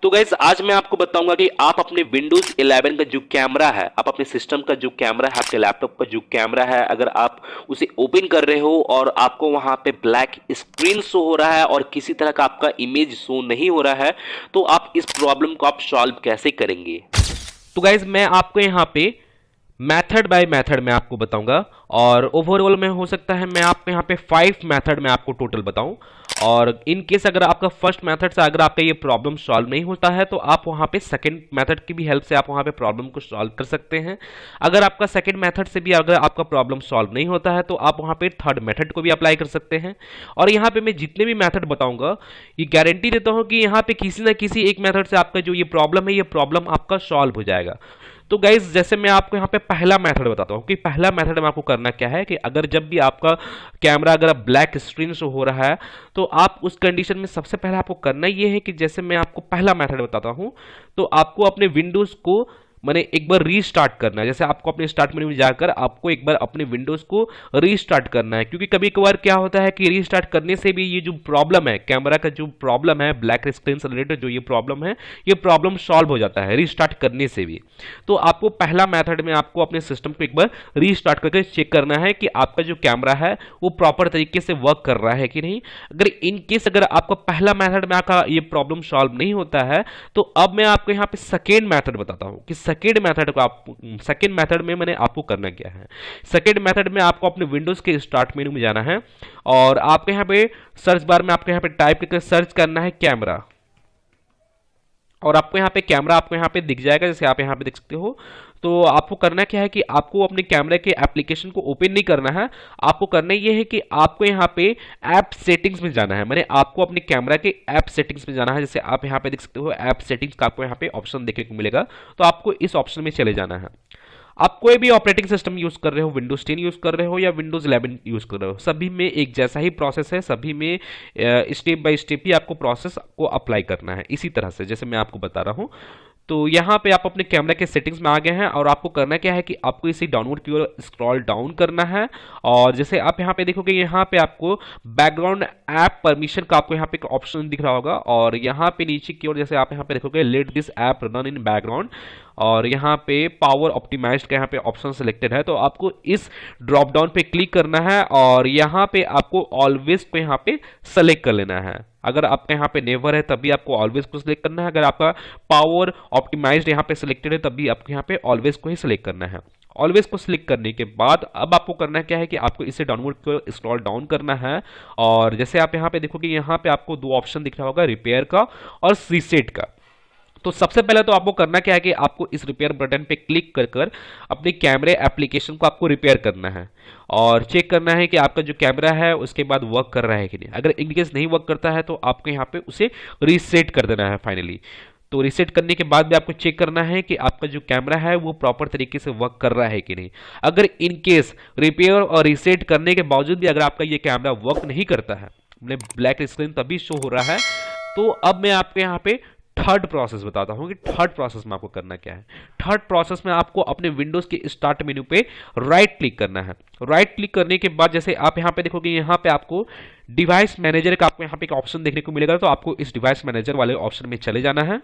तो गाइज आज मैं आपको बताऊंगा कि आप अपने Windows 11 का जो कैमरा है, आप अपने सिस्टम का जो कैमरा है, आपके लैपटॉप का जो कैमरा है, अगर आप उसे ओपन कर रहे हो और आपको वहां पे ब्लैक स्क्रीन शो हो रहा है और किसी तरह का आपका इमेज शो नहीं हो रहा है, तो आप इस प्रॉब्लम को आप सॉल्व कैसे करेंगे। तो गाइज मैं आपको यहाँ पे मेथड बाय मेथड मैं आपको बताऊंगा और ओवरऑल में हो सकता है मैं आपको यहाँ पे 5 मेथड में आपको टोटल बताऊं। और इन केस अगर आपका फर्स्ट मेथड से अगर आपका ये प्रॉब्लम सॉल्व नहीं होता है तो आप वहाँ पे सेकंड मेथड की भी हेल्प से आप वहाँ पे प्रॉब्लम को सॉल्व कर सकते हैं। अगर आपका सेकंड मेथड से भी अगर आपका प्रॉब्लम सॉल्व नहीं होता है तो आप वहाँ पे थर्ड मेथड को भी अप्लाई कर सकते हैं। और यहाँ पे मैं जितने भी मेथड बताऊंगा ये गारंटी देता हूँ कि यहाँ पे किसी ना किसी एक मेथड से आपका जो ये प्रॉब्लम है ये प्रॉब्लम आपका सॉल्व हो जाएगा। तो गाइज जैसे मैं आपको यहाँ पे पहला मेथड बताता हूँ कि पहला मेथड में आपको करना क्या है कि अगर जब भी आपका कैमरा अगर ब्लैक स्क्रीन शो हो रहा है तो आप उस कंडीशन में सबसे पहले आपको करना ये है कि जैसे मैं आपको पहला मेथड बताता हूँ तो आपको अपने विंडोज को मैंने एक बार रीस्टार्ट करना है। जैसे आपको अपने स्टार्ट मेन्यू में जाकर आपको एक बार अपने विंडोज को रीस्टार्ट करना है, क्योंकि कभी कभार क्या होता है कि रीस्टार्ट करने से भी ये जो प्रॉब्लम है कैमरा का जो प्रॉब्लम है ब्लैक स्क्रीन से रिलेटेड जो ये प्रॉब्लम है ये प्रॉब्लम सॉल्व हो जाता है रीस्टार्ट करने से भी। तो आपको पहला मेथड में आपको अपने सिस्टम को एक बार रीस्टार्ट करके चेक करना है कि आपका जो कैमरा है वो प्रॉपर तरीके से वर्क कर रहा है कि नहीं। अगर इन केस अगर आपका पहला मेथड में आपका ये प्रॉब्लम सॉल्व नहीं होता है तो अब मैं आपको यहाँ पे सेकेंड मेथड बताता हूँ कि सेकेंड मेथड को आप सेकेंड मेथड में मैंने आपको करना क्या है। सेकेंड मेथड में आपको अपने विंडोज के स्टार्ट मेनू में जाना है और आपके यहाँ पे सर्च बार में आपके यहाँ पे टाइप करके सर्च करना है कैमरा और आपको यहाँ पे कैमरा आपको यहाँ पे दिख जाएगा जैसे आप यहाँ पे देख सकते हो। तो आपको करना क्या है कि आपको अपने कैमरे के एप्लीकेशन को ओपन नहीं करना है, आपको करना ये है कि आपको यहाँ पे ऐप सेटिंग्स में जाना है। मैंने आपको अपने कैमरा के ऐप सेटिंग्स में जाना है, जैसे आप यहाँ पे देख सकते हो ऐप सेटिंग्स का आपको यहाँ पे ऑप्शन देखने को मिलेगा। तो आपको इस ऑप्शन में चले जाना है। आप कोई भी ऑपरेटिंग सिस्टम यूज कर रहे हो, विंडोज 10 यूज कर रहे हो या विंडोज 11 यूज कर रहे हो, सभी में एक जैसा ही प्रोसेस है, सभी में स्टेप बाय स्टेप ही आपको प्रोसेस को अप्लाई करना है इसी तरह से जैसे मैं आपको बता रहा हूँ। तो यहाँ पे आप अपने कैमरा के सेटिंग्स में आ गए हैं और आपको करना क्या है कि आपको इसे डाउनलोड की ओर स्क्रॉल डाउन करना है और जैसे आप यहाँ पे देखोगे यहाँ पे आपको बैकग्राउंड ऐप परमिशन का आपको यहाँ पे एक ऑप्शन दिख रहा होगा और यहाँ पे नीचे की ओर जैसे आप यहाँ पे देखोगे let this app run in background और यहाँ पे पावर ऑप्टिमाइज्ड का यहाँ पे ऑप्शन सिलेक्टेड है। तो आपको इस ड्रॉप डाउन पे क्लिक करना है और यहाँ पे आपको ऑलवेज को यहाँ पे सेलेक्ट कर लेना है। अगर आपका यहाँ पे नेवर है तभी आपको ऑलवेज को सिलेक्ट करना है, अगर आपका पावर ऑप्टिमाइज्ड यहाँ पे सिलेक्टेड है तभी आपको यहाँ पे ऑलवेज को ही सिलेक्ट करना है। ऑलवेज को सिलेक्ट करने के बाद अब आपको करना क्या है कि आपको इसे डाउनलोड को स्क्रॉल डाउन करना है और जैसे आप यहाँ पे देखोगे यहाँ पे आपको दो ऑप्शन दिख रहा होगा, रिपेयर का और रीसेट का। तो सबसे पहले तो आपको करना क्या है कि आपको इस रिपेयर बटन पे क्लिक कर कर अपने कैमरे एप्लीकेशन को आपको रिपेयर करना है और चेक करना है कि आपका जो कैमरा है उसके बाद वर्क कर रहा है कि नहीं। अगर इनकेस नहीं वर्क करता है तो आपको यहाँ पे उसे रीसेट कर देना है फाइनली। तो रीसेट करने के बाद भी आपको चेक करना है कि आपका जो कैमरा है वो प्रॉपर तरीके से वर्क कर रहा है कि नहीं। अगर इनकेस रिपेयर और रीसेट करने के बावजूद भी अगर आपका ये कैमरा वर्क नहीं करता है, ब्लैक स्क्रीन तभी शो हो रहा है, तो अब मैं आपको यहाँ पे थर्ड प्रोसेस बताता हूं कि थर्ड प्रोसेस में आपको करना क्या है। थर्ड प्रोसेस में आपको अपने विंडोज के स्टार्ट मेन्यू पे राइट क्लिक करना है। राइट क्लिक करने के बाद जैसे आप यहां पे देखोगे यहाँ पे आपको डिवाइस मैनेजर का आपको यहाँ पे एक ऑप्शन देखने को मिलेगा। तो आपको इस डिवाइस मैनेजर वाले ऑप्शन में चले जाना है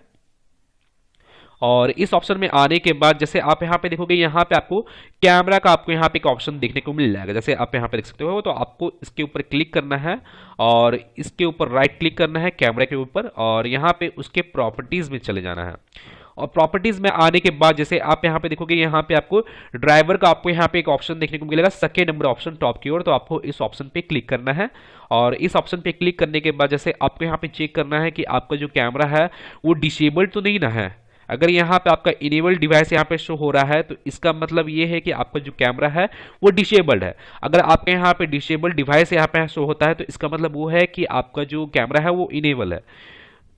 और इस ऑप्शन में आने के बाद जैसे आप यहाँ पे देखोगे यहाँ पे आपको कैमरा का आपको यहाँ पे एक ऑप्शन देखने को मिल जाएगा, जैसे आप यहाँ पे देख सकते हो। तो आपको इसके ऊपर क्लिक करना है और इसके ऊपर राइट क्लिक करना है कैमरा के ऊपर और यहाँ पे उसके प्रॉपर्टीज में चले जाना है। और प्रॉपर्टीज में आने के बाद जैसे आप यहाँ पे देखोगे यहाँ पे आपको ड्राइवर का आपको यहाँ पे एक ऑप्शन देखने को मिलेगा, सेकेंड नंबर ऑप्शन टॉप की ओर। तो आपको इस ऑप्शन पे क्लिक करना है और इस ऑप्शन पे क्लिक करने के बाद जैसे आपको यहाँ पे चेक करना है कि आपका जो कैमरा है वो डिसेबल्ड तो नहीं ना है। अगर यहाँ पे आपका इनेबल डिवाइस यहाँ पे शो हो रहा है तो इसका मतलब ये है कि आपका जो कैमरा है वो डिसेबल्ड है। अगर आपके यहाँ पे डिसेबल डिवाइस यहाँ पे शो होता है तो इसका मतलब वो है कि आपका जो कैमरा है वो इनेबल है।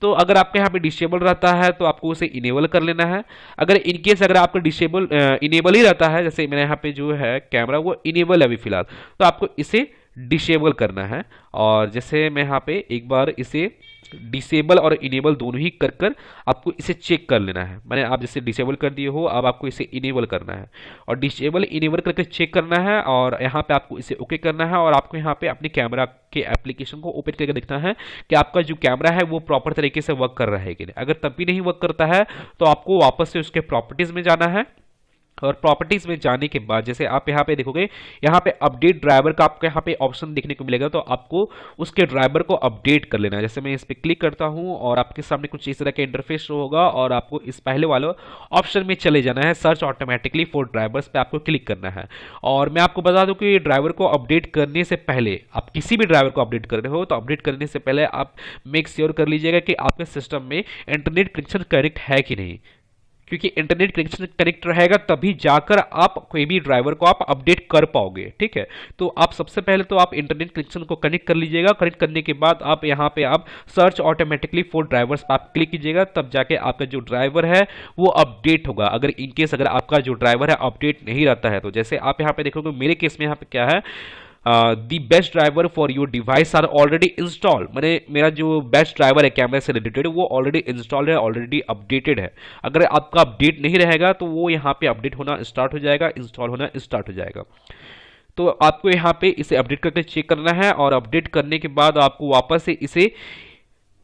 तो अगर आपके यहाँ पे डिसेबल रहता है तो आपको उसे इनेबल कर लेना है। अगर इनकेस अगर आपका डिसेबल इनेबल ही रहता है, जैसे मेरे यहाँ पे जो है कैमरा वो इनेबल है अभी फिलहाल, तो आपको इसे डिसेबल करना है। और जैसे मैं यहाँ पे एक बार इसे डिसेबल और इनेबल दोनों ही कर कर आपको इसे चेक कर लेना है। मैंने आप जैसे डिसेबल कर दिए हो, अब आपको इसे इनेबल करना है और डिसेबल इनेबल करके चेक करना है और यहाँ पे आपको इसे ओके करना है और आपको यहाँ पे अपने कैमरा के एप्लीकेशन को ओपन करके देखना है कि आपका जो कैमरा है वो प्रॉपर तरीके से वर्क कर रहा है कि नहीं। अगर तब भी नहीं वर्क करता है तो आपको वापस से उसके प्रॉपर्टीज में जाना है और प्रॉपर्टीज में जाने के बाद जैसे आप यहाँ पे देखोगे, यहाँ पे अपडेट ड्राइवर का आपको यहाँ पे ऑप्शन देखने को मिलेगा, तो आपको उसके ड्राइवर को अपडेट कर लेना है। जैसे मैं इस पर क्लिक करता हूँ और आपके सामने कुछ इस तरह का इंटरफेस शो होगा और आपको इस पहले वाले ऑप्शन में चले जाना है, सर्च ऑटोमेटिकली फॉर ड्राइवर्स पे आपको क्लिक करना है। और मैं आपको बता दूं कि ड्राइवर को अपडेट करने से पहले, आप किसी भी ड्राइवर को अपडेट कर रहे हो तो अपडेट करने से पहले आप मेक श्योर कर लीजिएगा कि आपके सिस्टम में इंटरनेट कनेक्शन कनेक्ट है कि नहीं, क्योंकि इंटरनेट कनेक्शन कनेक्ट रहेगा तभी जाकर आप कोई भी ड्राइवर को आप अपडेट कर पाओगे। ठीक है, तो आप सबसे पहले तो आप इंटरनेट कनेक्शन को कनेक्ट कर लीजिएगा। कनेक्ट करने के बाद आप यहाँ पे आप सर्च ऑटोमेटिकली फॉर ड्राइवर्स पर आप क्लिक कीजिएगा, तब जाके आपका जो ड्राइवर है वो अपडेट होगा। अगर इनकेस अगर आपका जो ड्राइवर है अपडेट नहीं रहता है तो जैसे आप यहाँ पे देखोगे मेरे केस में यहाँ पे क्या है, the best driver for your device are already install, मैंने मेरा जो बेस्ट ड्राइवर है कैमरा से रिलेटेड वो ऑलरेडी इंस्टॉल है, ऑलरेडी अपडेटेड है। अगर आपका अपडेट नहीं रहेगा तो वो यहाँ पे अपडेट होना स्टार्ट हो जाएगा, इंस्टॉल होना स्टार्ट हो जाएगा। तो आपको यहाँ पे इसे अपडेट करके चेक करना है और अपडेट करने के बाद आपको वापस से इसे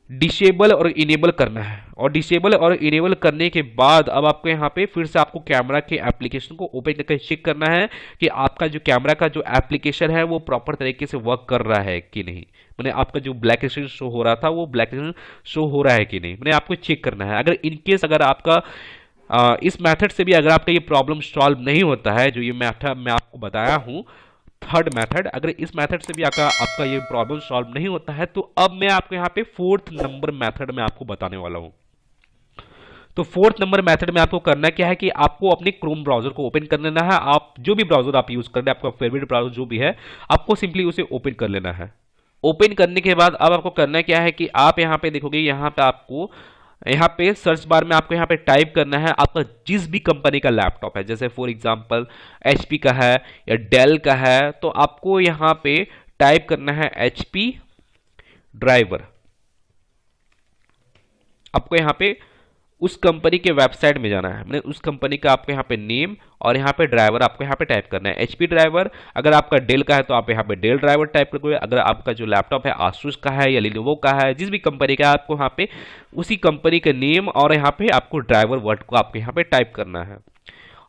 डिसेबल और इनेबल करना है और डिसेबल और इनेबल करने के बाद अब आपको यहाँ पे फिर से आपको कैमरा के एप्लीकेशन को ओपन करके चेक करना है कि आपका जो कैमरा का जो एप्लीकेशन है वो प्रॉपर तरीके से वर्क कर रहा है कि नहीं। मैंने आपका जो ब्लैक स्क्रीन शो हो रहा था वो ब्लैक स्क्रीन शो हो रहा है कि नहीं, मैंने आपको चेक करना है। अगर इनकेस अगर आपका इस मेथड से भी अगर आपका ये प्रॉब्लम सॉल्व नहीं होता है, जो ये मेथड मैं आपको बताया हूँ थर्ड मेथड, अगर इस मेथड से भी आपका ये प्रॉब्लम सॉल्व नहीं होता है तो अब मैं आपको यहाँ पे फोर्थ नंबर मेथड में आपको बताने वाला हूँ। तो फोर्थ नंबर मेथड में आपको करना क्या है कि आपको अपने क्रोम ब्राउजर को ओपन कर लेना है। आप जो भी ब्राउजर आप यूज कर रहे हैं, आपका फेवरेट ब्राउजर जो भी है, आपको सिंपली उसे ओपन कर लेना है। ओपन करने के बाद अब आपको करना क्या है कि आप यहाँ पे देखोगे, यहाँ पे आपको यहाँ पे सर्च बार में आपको यहाँ पे टाइप करना है आपका जिस भी कंपनी का लैपटॉप है, जैसे फॉर एग्जांपल HP का है या डेल का है, तो आपको यहाँ पे टाइप करना है HP ड्राइवर। आपको यहाँ पे उस कंपनी के वेबसाइट में जाना है, मैंने उस कंपनी का आपको यहाँ पे नेम और यहाँ पे ड्राइवर आपको यहाँ पे टाइप करना है HP ड्राइवर। अगर आपका डेल का है तो आप यहाँ पे डेल ड्राइवर टाइप करोगे। अगर आपका जो लैपटॉप है आसूस का है या लिनोवो का है, जिस भी कंपनी का है, आपको यहाँ पे उसी कंपनी का नेम और यहाँ पे आपको ड्राइवर वर्ड को आपको यहाँ पे टाइप करना है।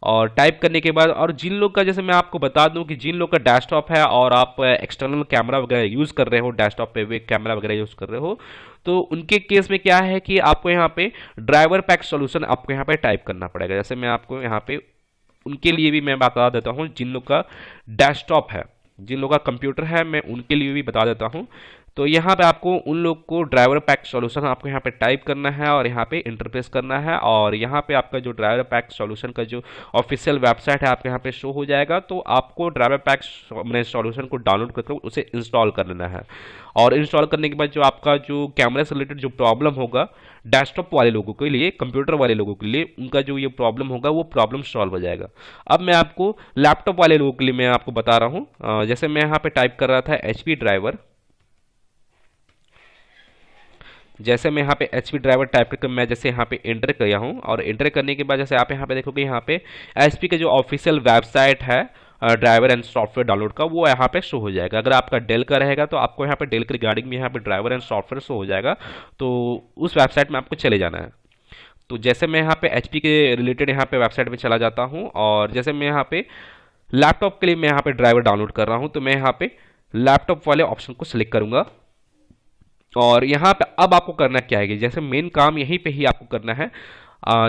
और टाइप करने के बाद, और जिन लोग का, जैसे मैं आपको बता दूं कि जिन लोग का डेस्कटॉप है और आप एक्सटर्नल कैमरा वगैरह यूज़ कर रहे हो, डेस्कटॉप पे वे कैमरा वगैरह यूज़ कर रहे हो, तो उनके केस में क्या है कि आपको यहाँ पे ड्राइवर पैक सॉल्यूशन आपको यहाँ पे टाइप करना पड़ेगा। जैसे मैं आपको यहाँ पे उनके लिए भी मैं बता देता हूँ, जिन लोग का डेस्कटॉप है, जिन लोग का कंप्यूटर है, मैं उनके लिए भी बता देता हूँ। तो यहाँ पे आपको उन लोग को ड्राइवर पैक सॉल्यूशन आपको यहाँ पे टाइप करना है और यहाँ पे इंटरफेस करना है और यहाँ पे आपका जो ड्राइवर पैक सॉल्यूशन का जो ऑफिशियल वेबसाइट है आपके यहाँ पे शो हो जाएगा। तो आपको ड्राइवर पैक सॉल्यूशन को डाउनलोड करके उसे इंस्टॉल कर लेना है और इंस्टॉल करने के बाद जो आपका जो कैमरा से रिलेटेड जो प्रॉब्लम होगा डेस्कटॉप वाले लोगों के लिए, कंप्यूटर वाले लोगों के लिए, उनका जो ये प्रॉब्लम होगा वो प्रॉब्लम सॉल्व हो जाएगा। अब मैं आपको लैपटॉप वाले लोगों के लिए मैं आपको बता रहा हूँ। जैसे मैं यहाँ पे टाइप कर रहा था HP ड्राइवर, जैसे मैं यहाँ पे HP ड्राइवर टाइप करके मैं जैसे यहाँ पे एंटर किया हूँ और एंटर करने के बाद जैसे आप यहाँ पे देखोगे, यहाँ पे HP का जो ऑफिशियल वेबसाइट है ड्राइवर एंड सॉफ्टवेयर डाउनलोड का, वो यहाँ पे शो हो जाएगा। अगर आपका डेल का रहेगा तो आपको यहाँ पे डेल के रिगार्डिंग में यहाँ पे ड्राइवर एंड सॉफ्टवेयर शो हो जाएगा, तो उस वेबसाइट में आपको चले जाना है। तो जैसे मैं यहाँ पे HP के रिलेटेड यहाँ पे वेबसाइट में चला जाता हूँ और जैसे मैं यहाँ पे लैपटॉप के लिए मैं यहाँ पे ड्राइवर डाउनलोड कर रहा हूँ, तो मैं यहाँ पे लैपटॉप वाले ऑप्शन को सिलेक्ट करूँगा और यहाँ पे अब आपको करना क्या है कि जैसे मेन काम यहीं पे ही आपको करना है।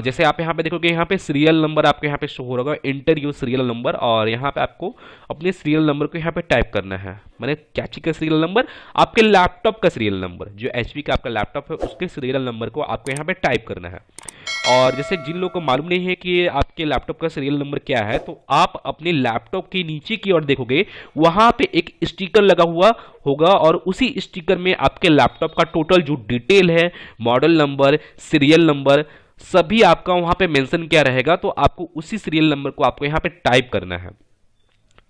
जैसे आप यहाँ पे देखोगे, यहाँ पे सीरियल नंबर आपको यहाँ पे शो हो रहा होगा, इंटर योर सीरियल नंबर, और यहाँ पे आपको अपने सीरियल नंबर को यहाँ पे टाइप करना है। मैंने क्या चीज का सीरियल नंबर, आपके लैपटॉप का सीरियल नंबर, जो HP का आपका लैपटॉप है उसके सीरियल नंबर को आपको यहाँ पे टाइप करना है। और जैसे जिन लोगों को मालूम नहीं है कि आपके लैपटॉप का सीरियल नंबर क्या है, तो आप अपने लैपटॉप के नीचे की ओर देखोगे, वहां पे एक स्टिकर लगा हुआ होगा और उसी स्टिकर में आपके लैपटॉप का टोटल जो डिटेल है, मॉडल नंबर, सीरियल नंबर, सभी आपका वहां पे मेंशन किया रहेगा। तो आपको उसी सीरियल नंबर को आपको यहाँ पे टाइप करना है।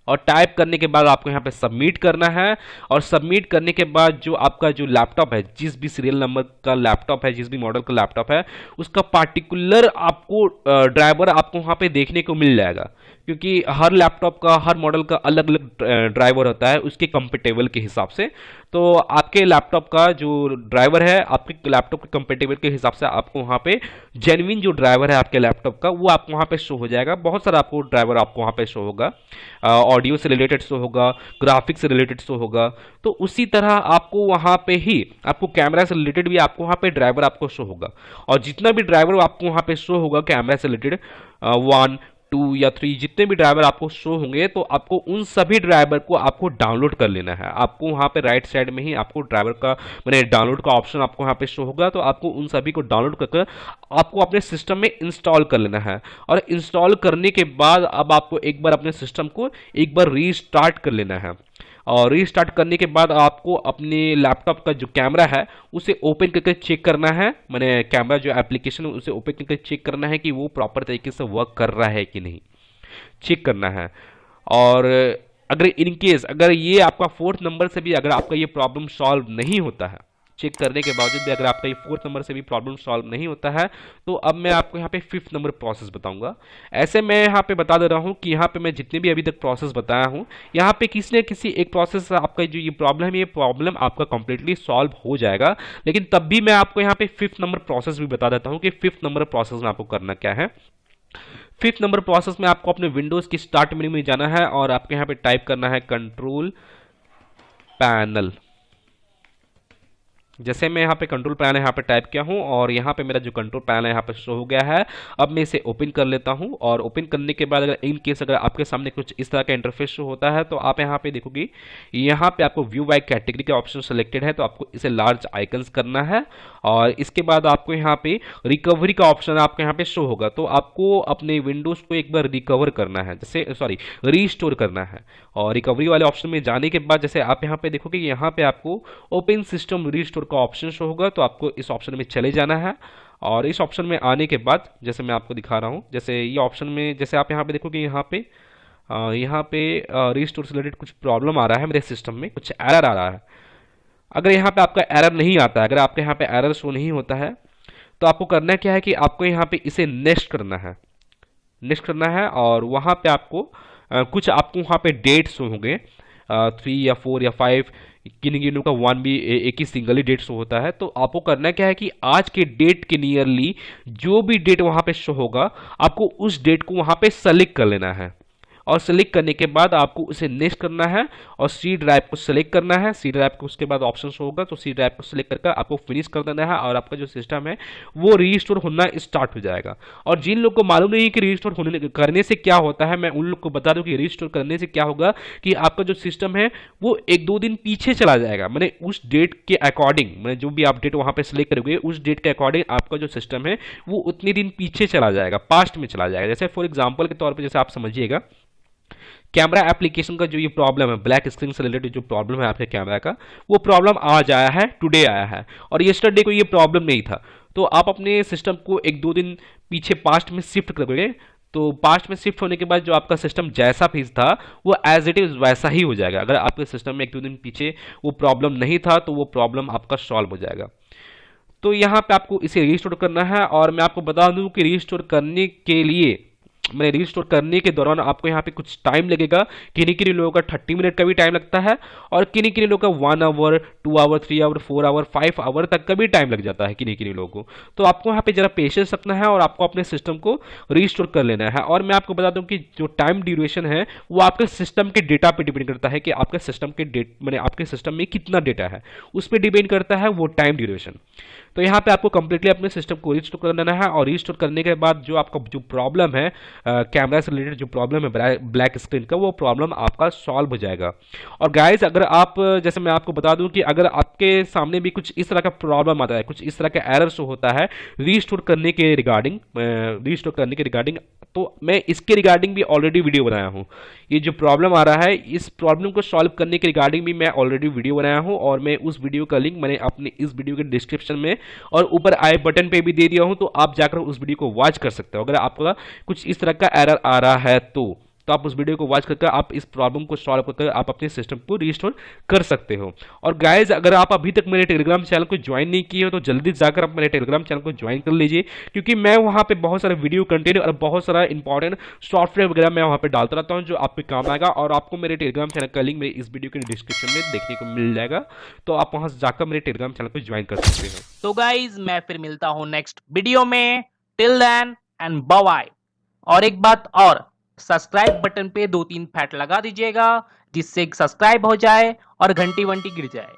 और टाइप करने के बाद आपको यहाँ पे सबमिट करना है। और सबमिट करने के बाद जो आपका जो लैपटॉप है, जिस भी सीरियल नंबर का लैपटॉप है, जिस भी मॉडल का लैपटॉप है, उसका पार्टिकुलर आपको ड्राइवर आपको वहाँ पे देखने को मिल जाएगा। क्योंकि हर लैपटॉप का, हर मॉडल का अलग अलग ड्राइवर होता है उसके कंपेटेबल के हिसाब से। तो आपके लैपटॉप का जो ड्राइवर है, आपके लैपटॉप के कंपेटेबल के हिसाब से आपको वहाँ पे जेन्युइन जो ड्राइवर है आपके लैपटॉप का, वो आपको वहाँ पे शो हो जाएगा। बहुत सारा आपको ड्राइवर आपको वहाँ पे शो होगा, ऑडियो से रिलेटेड शो होगा, ग्राफिक्स से रिलेटेड शो होगा। तो उसी तरह आपको वहाँ पे ही आपको कैमरा से रिलेटेड भी आपको वहाँ पे ड्राइवर आपको शो होगा। और जितना भी ड्राइवर आपको वहाँ पे शो होगा कैमरा से रिलेटेड, 1, 2 या 3 जितने भी ड्राइवर आपको शो होंगे, तो आपको उन सभी ड्राइवर को आपको डाउनलोड कर लेना है। आपको वहाँ पे राइट साइड में ही आपको ड्राइवर का मैंने डाउनलोड का ऑप्शन आपको वहाँ पे शो होगा। तो आपको उन सभी को डाउनलोड कर आपको अपने सिस्टम में इंस्टॉल कर लेना है। और इंस्टॉल करने के बाद अब आपको एक बार अपने सिस्टम को एक बार रीस्टार्ट कर लेना है। और रीस्टार्ट करने के बाद आपको अपने लैपटॉप का जो कैमरा है उसे ओपन करके चेक करना है। मैंने कैमरा जो एप्लीकेशन है उसे ओपन करके चेक करना है कि वो प्रॉपर तरीके से वर्क कर रहा है कि नहीं, चेक करना है। और अगर इन केस अगर ये आपका 4th नंबर से भी अगर आपका ये प्रॉब्लम सॉल्व नहीं होता है, चेक करने के बावजूद भी अगर आपका ये 4th नंबर से भी प्रॉब्लम सॉल्व नहीं होता है, तो अब मैं आपको यहाँ पे 5th नंबर प्रोसेस बताऊंगा। ऐसे मैं यहाँ पे बता दे रहा हूँ कि यहाँ पे मैं जितने भी अभी तक प्रोसेस बताया हूँ, यहाँ पे किसी न किसी एक प्रोसेस आपका जो ये प्रॉब्लम है, ये प्रॉब्लम आपका कंप्लीटली सॉल्व हो जाएगा। लेकिन तब भी मैं आपको यहाँ पे 5th नंबर प्रोसेस भी बता देता हूँ कि 5th नंबर प्रोसेस में आपको करना क्या है। 5th नंबर प्रोसेस में आपको अपने विंडोज की स्टार्ट मेन्यू में जाना है और आपको यहाँ पे टाइप करना है कंट्रोल पैनल। जैसे मैं यहाँ पे कंट्रोल पैनल यहाँ पे टाइप किया हूँ और यहाँ पे मेरा जो कंट्रोल पैनल है यहाँ पे शो हो गया है। अब मैं इसे ओपन कर लेता हूँ और ओपन करने के बाद अगर इन केस अगर आपके सामने कुछ इस तरह का इंटरफेस शो होता है, तो आप यहाँ पे देखोगे यहाँ पे आपको व्यू बाय कैटेगरी का ऑप्शन सेलेक्टेड है, तो आपको इसे लार्ज आइकन्स करना है। और इसके बाद आपको यहाँ पे रिकवरी का ऑप्शन आपको यहाँ पे शो होगा, तो आपको अपने विंडोज को एक बार रिकवर करना है, जैसे सॉरी रीस्टोर करना है। और रिकवरी वाले ऑप्शन में जाने के बाद जैसे आप यहाँ पे देखोगे यहाँ पे आपको ओपन सिस्टम रीस्टोर का ऑप्शन शो होगा, तो आपको इस ऑप्शन में चले जाना है। और इस ऑप्शन में आने के बाद जैसे मैं आपको दिखा रहा हूँ, जैसे ये ऑप्शन में जैसे आप यहाँ पे देखोगे यहाँ पे रीस्टोर से रिलेटेड कुछ प्रॉब्लम आ रहा है, मेरे सिस्टम में कुछ एरर आ रहा है। अगर यहाँ पे आपका एरर नहीं आता है, अगर आपके यहाँ पे एरर शो नहीं होता है, तो आपको करना क्या है कि आपको यहाँ पे इसे नेक्स्ट करना है, नेक्स्ट करना है। और वहाँ पे आपको कुछ आपको वहाँ पे डेट शो होंगे, 3 या 4 या 5, किन्हीं का 1 भी एक ही सिंगल ही डेट शो होता है। तो आपको करना क्या है कि आज के डेट के नियरली जो भी डेट वहाँ पे शो होगा, आपको उस डेट को वहाँ पे सेलेक्ट कर लेना है। और सेलेक्ट करने के बाद आपको उसे नेक्स्ट करना है और सी ड्राइव को सेलेक्ट करना है। सी ड्राइव को उसके बाद ऑप्शन होगा, तो सी ड्राइव को सेलेक्ट करके आपको फिनिश कर देना है और आपका जो सिस्टम है वो रीस्टोर होना स्टार्ट हो जाएगा। और जिन लोग को मालूम नहीं कि रीस्टोर होने करने से क्या होता है, मैं उन लोग को बता दूं कि रीस्टोर करने से क्या होगा कि आपका जो सिस्टम है वो 1-2 दिन पीछे चला जाएगा। मैंने उस डेट के अकॉर्डिंग, मैंने जो भी आप डेट वहाँ पे सेलेक्ट करोगे उस डेट के अकॉर्डिंग आपका जो सिस्टम है वो उतने दिन पीछे चला जाएगा, पास्ट में चला जाएगा। जैसे फॉर एग्जाम्पल के तौर पर जैसे आप समझिएगा, कैमरा एप्लीकेशन का जो ये प्रॉब्लम है, ब्लैक स्क्रीन से रिलेटेड जो प्रॉब्लम है आपके कैमरा का, वो प्रॉब्लम आज आया है, टुडे आया है, और यस्टरडे को ये प्रॉब्लम नहीं था। तो आप अपने सिस्टम को 1-2 दिन पीछे पास्ट में शिफ्ट करोगे, तो पास्ट में शिफ्ट होने के बाद जो आपका सिस्टम जैसा भी था वो एज इट इज वैसा ही हो जाएगा। अगर आपके सिस्टम में 1-2 दिन पीछे वो प्रॉब्लम नहीं था तो वो प्रॉब्लम आपका सॉल्व हो जाएगा। तो यहाँ पे आपको इसे रीस्टोर करना है। और मैं आपको बता दूं कि रीस्टोर करने के लिए, मैं रीस्टोर करने के दौरान आपको यहाँ पे कुछ टाइम लगेगा। किन्हीं लोगों का 30 मिनट का भी टाइम लगता है और किन्हीं लोगों का 1 hour, 2 hour, 3 hour, 4 hour, 5 hour तक का भी टाइम लग जाता है किन्हीं लोगों को। तो आपको यहाँ पे जरा पेशेंस रखना है और आपको अपने सिस्टम को रीस्टोर कर लेना है। और मैं आपको बता दूं कि जो टाइम ड्यूरेशन है वो आपके सिस्टम के डेटा पर डिपेंड करता है कि आपके सिस्टम के मैंने आपके सिस्टम में कितना डेटा है, उस पर डिपेंड करता है वो टाइम ड्यूरेशन। तो यहाँ पे आपको कंप्लीटली अपने सिस्टम को रीस्टोर कर लेना है। और रीस्टोर करने के बाद जो आपका जो प्रॉब्लम है कैमरा से रिलेटेड जो प्रॉब्लम है ब्लैक स्क्रीन का, वो प्रॉब्लम आपका सॉल्व हो जाएगा। और गाइस अगर आप, जैसे मैं आपको बता दूं कि अगर आपके सामने भी कुछ इस तरह का प्रॉब्लम आता है, कुछ इस तरह का एरर शो होता है रीस्टोर करने के रिगार्डिंग, तो मैं इसके रिगार्डिंग भी ऑलरेडी वीडियो बनाया हूँ। ये जो प्रॉब्लम आ रहा है, इस प्रॉब्लम को सॉल्व करने के रिगार्डिंग भी मैं ऑलरेडी वीडियो बनाया हूँ और मैं उस वीडियो का लिंक मैंने अपने इस वीडियो के डिस्क्रिप्शन में और ऊपर आई बटन पे भी दे दिया हूँ, तो आप जाकर उस वीडियो को वॉच कर सकते हो अगर आपका कुछ इस तरह का एरर आ रहा है तो। तो आप उस वीडियो को वॉच करके आप इस प्रॉब्लम को सॉल्व करके आप अपने सिस्टम को रिस्टोर कर सकते हो। और गाइज अगर आप अभी तक मेरे टेलीग्राम चैनल को ज्वाइन नहीं किए हो तो जल्दी जाकर आप मेरे टेलीग्राम चैनल को ज्वाइन कर लीजिए, क्योंकि मैं वहाँ पे बहुत सारा वीडियो कंटेंट और बहुत सारा इंपॉर्टेंट सॉफ्टवेयर वगैरह मैं वहाँ पे डालता रहता हूँ जो आपके काम आएगा। और आपको मेरे टेलीग्राम चैनल का लिंक मेरे इस वीडियो के डिस्क्रिप्शन में देखने को मिल जाएगा, तो आप वहाँ से जाकर मेरे टेलीग्राम चैनल को ज्वाइन कर सकते हो। तो गाइज मैं फिर मिलता हूँ नेक्स्ट वीडियो में। Till then and bye. और एक बात और, सब्सक्राइब बटन पे 2-3 फैट लगा दीजिएगा जिससे सब्सक्राइब हो जाए और घंटी वंटी गिर जाए।